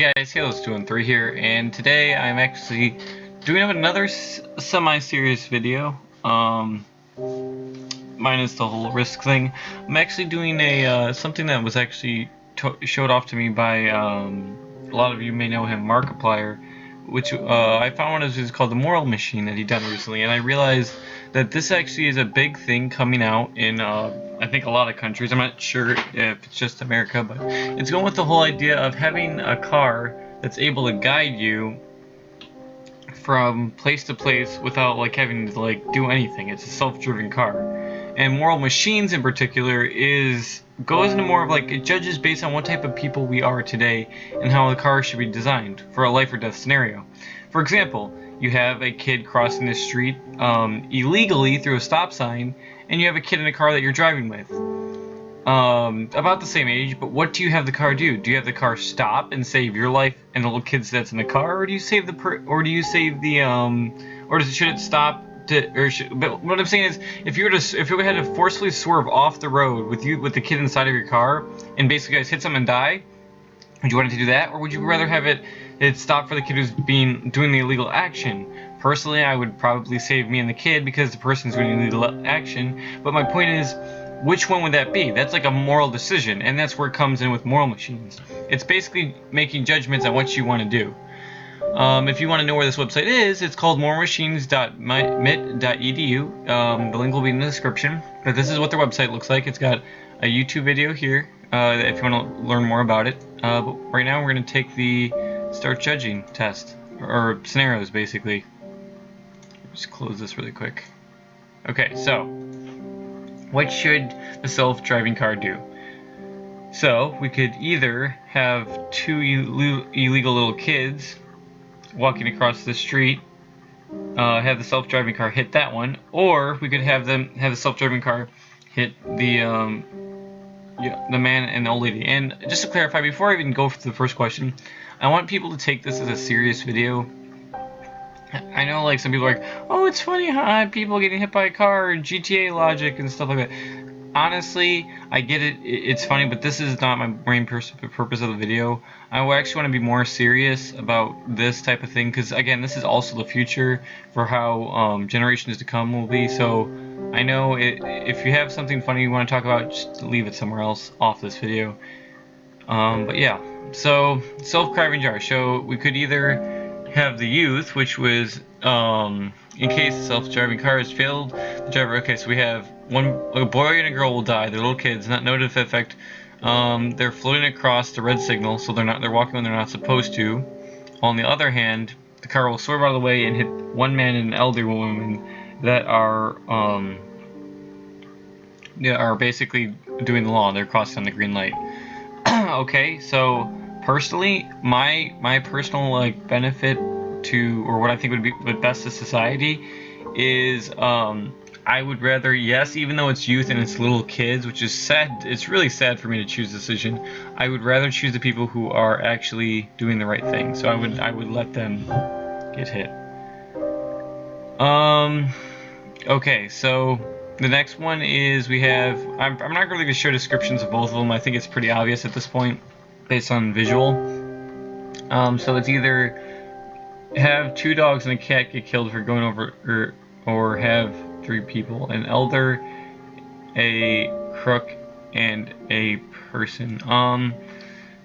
Hey guys, Halos213 here, and today I'm actually doing another semi-serious video, minus the whole risk thing. I'm actually doing something that was actually showed off to me by, a lot of you may know him, Markiplier, which I found one of his called the Moral Machine that he done recently, and I realized that this actually is a big thing coming out in, I think a lot of countries. I'm not sure if it's just America, but it's going with the whole idea of having a car that's able to guide you from place to place without like having to like do anything. It's a self-driven car. And Moral Machines in particular goes into more of like, it judges based on what type of people we are today and how the car should be designed for a life or death scenario. For example, you have a kid crossing the street illegally through a stop sign, and you have a kid in a car that you're driving with. About the same age, but what do you have the car do? Do you have the car stop and save your life and the little kids that's in the car, or do you save or should it stop to, but what I'm saying is, if you had to forcefully swerve off the road with the kid inside of your car, and basically guys hit someone and die, would you want it to do that, or would you rather have it stop for the kid who's doing the illegal action? Personally, I would probably save me and the kid because the person's doing the illegal action, but my point is, which one would that be? That's like a moral decision, and that's where it comes in with Moral Machines. It's basically making judgments on what you want to do. If you want to know where this website is, it's called moralmachines.mit.edu. The link will be in the description. But this is what their website looks like. It's got a YouTube video here if you want to learn more about it. But right now we're going to take the start judging test, or scenarios basically. Just close this really quick. Okay, so what should the self-driving car do? So we could either have two illegal little kids walking across the street, have the self-driving car hit that one, or we could have the self-driving car hit the man and the old lady. And just to clarify, before I even go for the first question, I want people to take this as a serious video. I know like some people are like, oh, it's funny how people getting hit by a car, GTA logic and stuff like that. Honestly, I get it, it's funny, but this is not my main purpose of the video. I actually want to be more serious about this type of thing, because again, this is also the future for how generations to come will be. So I know if you have something funny you want to talk about, just leave it somewhere else off this video. But yeah, so self-driving car. So we could either have the youth, which was in case the self-driving car has failed the driver. Okay, so we have a boy and a girl will die. They're little kids, not noted for effect. They're floating across the red signal, so they're walking when they're not supposed to. On the other hand, the car will swerve out of the way and hit one man and an elderly woman that are basically doing the law. They're crossing on the green light. Okay, so personally, my personal like benefit to, or what I think would be best to society is I would rather, yes, even though it's youth and it's little kids, which is sad, it's really sad for me to choose a decision, I would rather choose the people who are actually doing the right thing. So I would let them get hit. Okay, so the next one is we have, I'm not really going to show descriptions of both of them. I think it's pretty obvious at this point based on visual. So it's either have two dogs and a cat get killed for going over, or have three people, an elder, a crook, and a person. Well,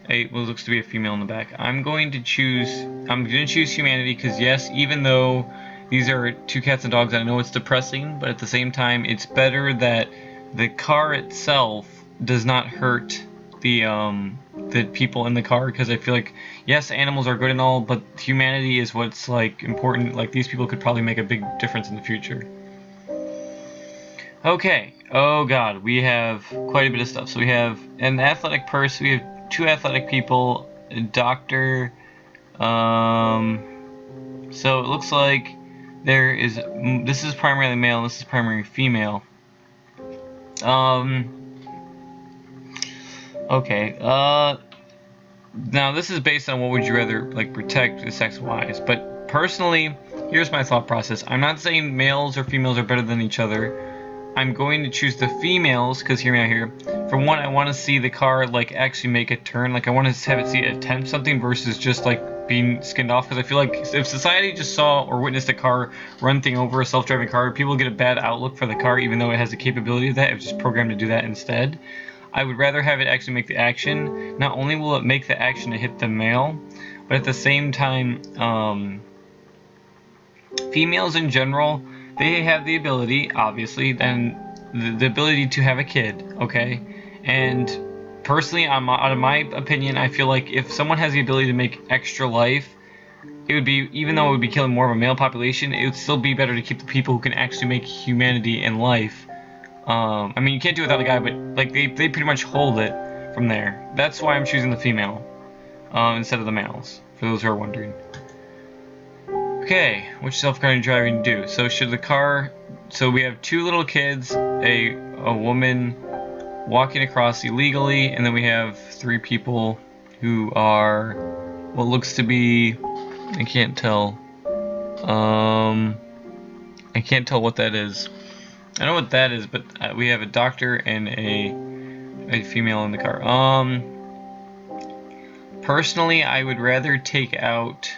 it looks to be a female in the back. I'm going to choose humanity, because yes, even though these are two cats and dogs, I know it's depressing, but at the same time, it's better that the car itself does not hurt the people in the car, because I feel like, yes, animals are good and all, but humanity is what's like important. Like, these people could probably make a big difference in the future. Okay, oh god, we have quite a bit of stuff. So we have an athletic person, we have two athletic people, a doctor, so it looks like this is primarily male and this is primarily female. Okay, now this is based on what would you rather like protect sex-wise, but personally, here's my thought process. I'm not saying males or females are better than each other. I'm going to choose the females, because hear me out here. For one, I want to see the car like actually make a turn. Like I want to have it see it attempt something versus just like being skinned off. Because I feel like if society just saw or witnessed a car run thing over, a self-driving car, people get a bad outlook for the car, even though it has the capability of that. It was just programmed to do that instead. I would rather have it actually make the action. Not only will it make the action to hit the male, but at the same time, females in general, they have the ability, obviously, then the ability to have a kid, okay? And personally, out of my opinion, I feel like if someone has the ability to make extra life, it would be, even though it would be killing more of a male population, it would still be better to keep the people who can actually make humanity and life. I mean, you can't do it without the guy, but like they pretty much hold it from there. That's why I'm choosing the female instead of the males, for those who are wondering. Okay, which self-driving driving do? So should the car? So we have two little kids, a woman walking across illegally, and then we have three people who are what looks to be, I can't tell. I can't tell what that is. I know what that is, but we have a doctor and a female in the car. Personally, I would rather take out.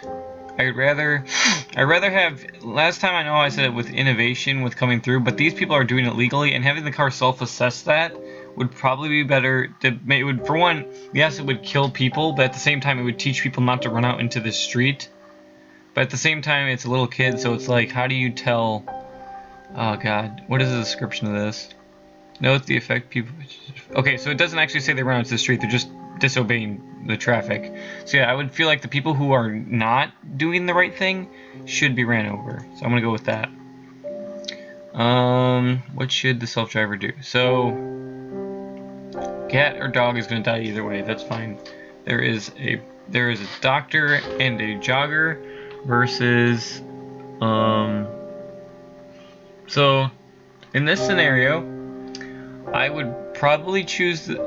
I'd rather have. Last time I know I said it with innovation with coming through, but these people are doing it legally, and having the car self-assess that would probably be better. It would, for one, yes, it would kill people, but at the same time, it would teach people not to run out into the street. But at the same time, it's a little kid, so it's like, how do you tell? Oh God, what is the description of this? Note the effect people. Okay, so it doesn't actually say they run out into the street; they're just disobeying the traffic. So yeah, I would feel like the people who are not doing the right thing should be ran over. So I'm gonna go with that. What should the self-driver do? So cat or dog is gonna die either way. That's fine. There is a doctor and a jogger versus So in this scenario, I would probably choose the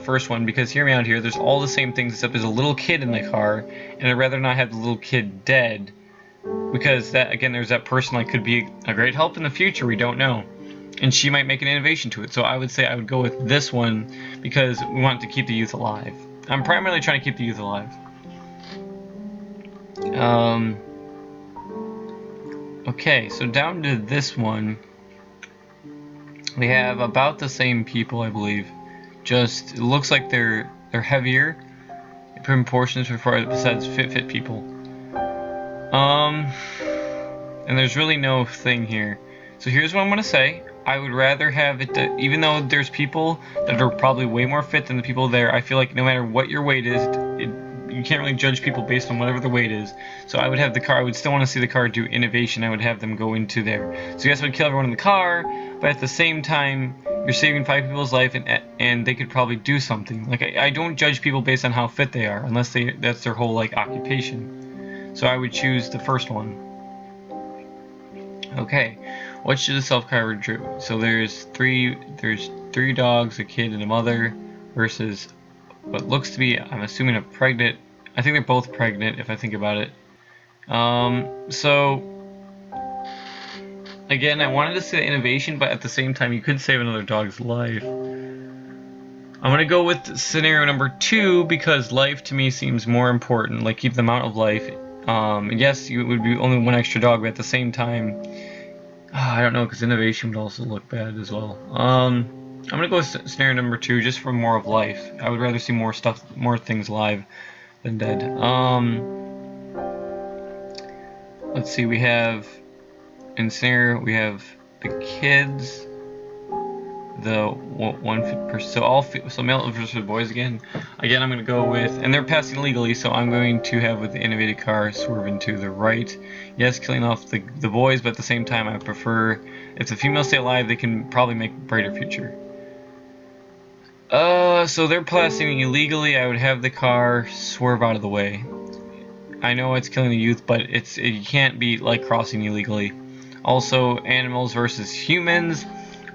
first one, because hear me out here, there's all the same things except there's a little kid in the car, and I'd rather not have the little kid dead, because that, again, there's that person that could be a great help in the future, we don't know, and she might make an innovation to it. So I would say I would go with this one because we want to keep the youth alive. I'm primarily trying to keep the youth alive. Okay, so down to this one, we have about the same people, I believe. Just it looks like they're heavier in proportions besides fit people. And there's really no thing here. So here's what I'm gonna say. I would rather have it, even though there's people that are probably way more fit than the people there, I feel like no matter what your weight is, you can't really judge people based on whatever the weight is. So I would have the car, I would still want to see the car do innovation. I would have them go into there. So yes, I would kill everyone in the car, but at the same time, you're saving 5 people's life, and they could probably do something. Like, I don't judge people based on how fit they are, unless that's their whole, like, occupation. So I would choose the first one. Okay, what should a self-driver do? So there's three dogs, a kid, and a mother, versus what looks to be, I'm assuming, a pregnant. I think they're both pregnant, if I think about it. So again, I wanted to say innovation, but at the same time, you could save another dog's life. I'm gonna go with scenario number 2 because life to me seems more important. Like, keep the amount of life. Yes, it would be only one extra dog, but at the same time, I don't know, because innovation would also look bad as well. I'm gonna go with scenario number 2 just for more of life. I would rather see more things live than dead. Let's see. We have in scenario we have the kids, the one person. So male versus boys again. Again, I'm gonna go with, and they're passing legally, so I'm going to have with the innovative car swerving to the right. Yes, killing off the boys, but at the same time, I prefer if the females stay alive, they can probably make a brighter future. So they're passing illegally. I would have the car swerve out of the way. I know it's killing the youth, but you can't be like crossing illegally. Also, animals versus humans.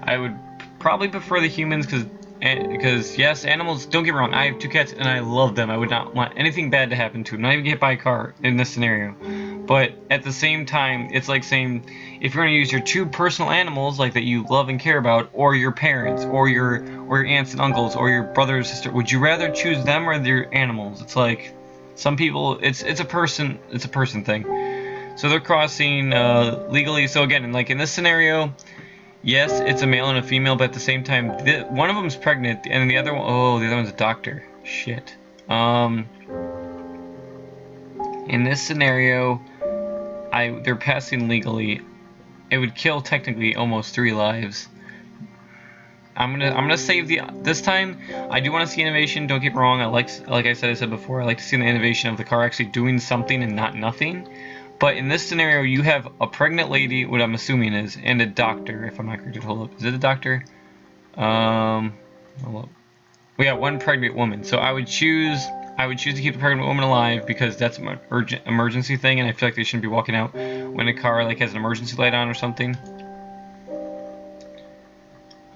I would probably prefer the humans because yes, animals. Don't get me wrong. I have 2 cats and I love them. I would not want anything bad to happen to them. Not even get hit by a car in this scenario. But at the same time, it's like saying, if you're going to use your two personal animals, like that you love and care about, or your parents, or your aunts and uncles, or your brother or sister, would you rather choose them or your animals? It's like, some people, it's a person thing. So they're crossing legally. So again, like in this scenario, yes, it's a male and a female, but at the same time, one of them's pregnant, and the other one, oh, the other one's a doctor. Shit. In this scenario, they're passing legally. It would kill technically almost 3 lives. I'm gonna save this time. I do want to see innovation. Don't get me wrong. I said before, I like to see the innovation of the car actually doing something and not nothing. But in this scenario, you have a pregnant lady, what I'm assuming is, and a doctor. If I'm not correct, hold up. Is it a doctor? Hold up. We got one pregnant woman. So I would choose to keep the pregnant woman alive because that's an urgent emergency thing, and I feel like they shouldn't be walking out when a car like has an emergency light on or something.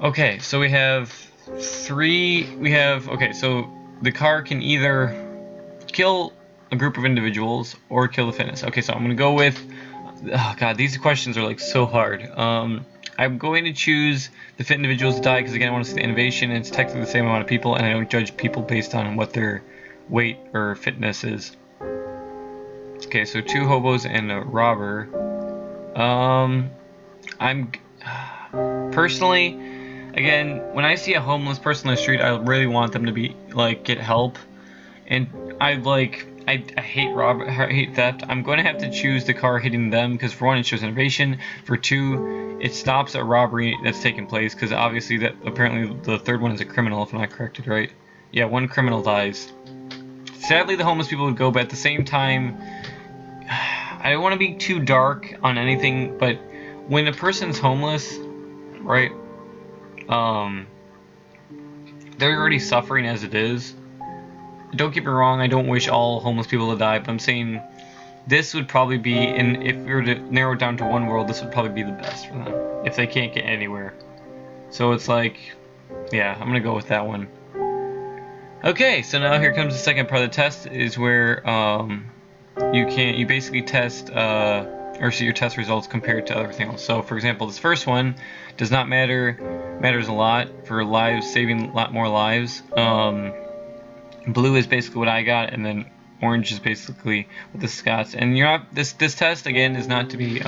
Okay, so we have okay, so the car can either kill a group of individuals or kill the fitness. Okay, so I'm gonna go with, oh god, these questions are like so hard. I'm going to choose the fit individuals to die because again I want to see the innovation, and it's technically the same amount of people, and I don't judge people based on what their weight or fitness is. Okay, so 2 hobos and a robber. I'm personally, again, when I see a homeless person on the street, I really want them to be like get help, and I hate theft. I'm going to have to choose the car hitting them because for one, it shows innovation. For two, it stops a robbery that's taking place because obviously that apparently the third one is a criminal if I'm not corrected, right? Yeah, 1 criminal dies. Sadly, the homeless people would go, but at the same time, I don't want to be too dark on anything, but when a person's homeless, right, they're already suffering as it is. Don't get me wrong, I don't wish all homeless people to die, but I'm saying this would probably be, and if we were to narrow it down to one world, this would probably be the best for them, if they can't get anywhere. So it's like, yeah, I'm gonna go with that one. Okay, so now here comes the second part of the test, is where you basically test or see your test results compared to everything else. So for example, this first one does not matters a lot for lives, saving a lot more lives. Blue is basically what I got, and then orange is basically what the Scots. And you're not, this test again is not to be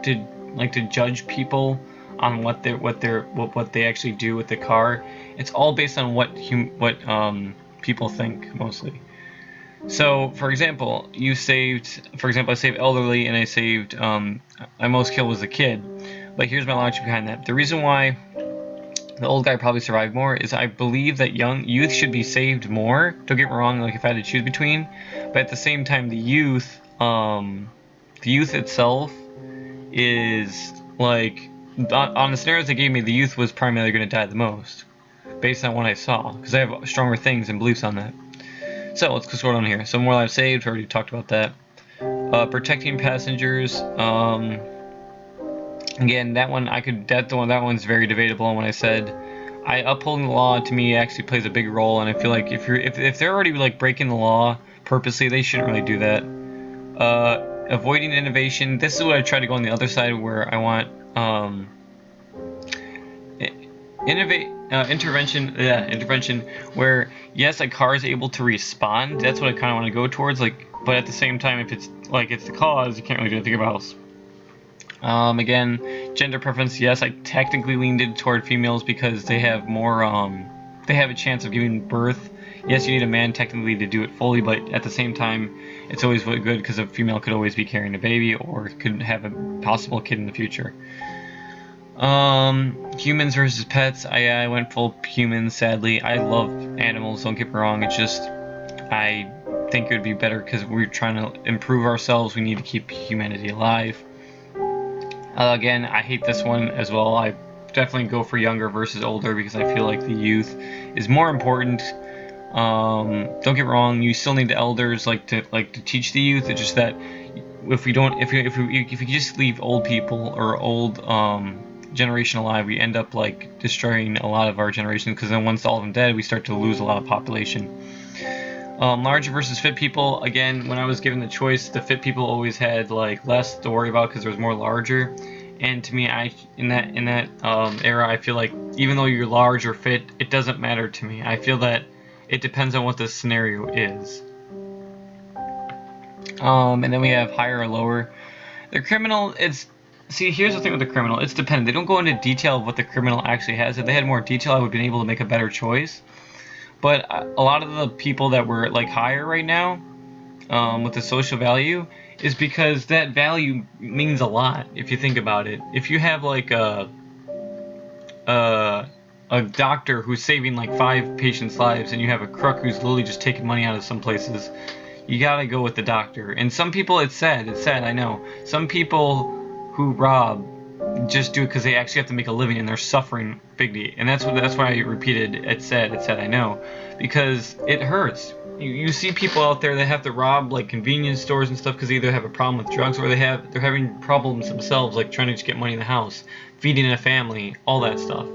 to judge people on what they actually do with the car. It's all based on what people think mostly. So for example, I saved elderly, and I saved my most kill was a kid. But here's my logic behind that. The reason why the old guy probably survived more is I believe that youth should be saved more. Don't get me wrong, like if I had to choose between, but at the same time the youth itself is like, on the scenarios they gave me, the youth was primarily going to die the most based on what I saw, because I have stronger things and beliefs on that. So let's go on here. So more lives saved, already talked about that. Protecting passengers, again, that one's very debatable. And when I said upholding the law, to me actually plays a big role, and I feel like if they're already like breaking the law purposely, they shouldn't really do that. Avoiding innovation, this is what I try to go on the other side, where I want intervention, where yes, a car is able to respond. That's what I kind of want to go towards, like, but at the same time, if it's the cause, you can't really do anything else. Again, gender preference, yes, I technically leaned it toward females because they have more, they have a chance of giving birth. Yes, you need a man technically to do it fully, but at the same time, it's always good because a female could always be carrying a baby or could have a possible kid in the future. Humans versus pets, I went full humans, sadly. I love animals, don't get me wrong, it's just, I think it would be better because we're trying to improve ourselves, we need to keep humanity alive. Again, I hate this one as well. I definitely go for younger versus older because I feel like the youth is more important. Don't get me wrong, you still need the elders to teach the youth. It's just that if you just leave old people or old generation alive, we end up destroying a lot of our generation, because then once all of them dead, we start to lose a lot of population. Large versus fit people. Again, when I was given the choice, the fit people always had like less to worry about because there was more larger. And to me, in that era, I feel like even though you're large or fit, it doesn't matter to me. I feel that it depends on what the scenario is. And then we have higher or lower. The criminal, see, here's the thing with the criminal. It's dependent. They don't go into detail of what the criminal actually has. If they had more detail, I would have been able to make a better choice. But a lot of the people that were like higher right now, with the social value, is because that value means a lot if you think about it. If you have like a doctor who's saving like 5 patients' lives, and you have a crook who's literally just taking money out of some places, you gotta go with the doctor. And some people, it's sad, I know. Some people who rob just do it because they actually have to make a living and they're suffering bigly. And that's why I repeated, it's sad, I know. Because it hurts. You see people out there that have to rob like convenience stores and stuff because they either have a problem with drugs or they're having problems themselves, like trying to just get money in the house, feeding a family, all that stuff.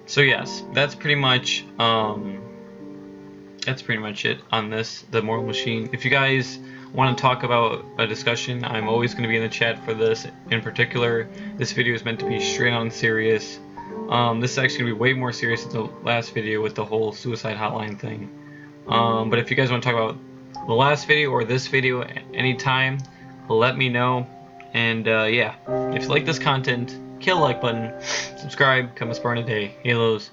So yes, that's pretty much it on this, the moral machine. If you guys want to talk about a discussion, I'm always going to be in the chat for this. In particular, this video is meant to be straight on serious. This is actually going to be way more serious than the last video with the whole suicide hotline thing. But if you guys want to talk about the last video or this video anytime, let me know. And yeah, if you like this content, kill the like button, subscribe, become a Spartan a day. Halos.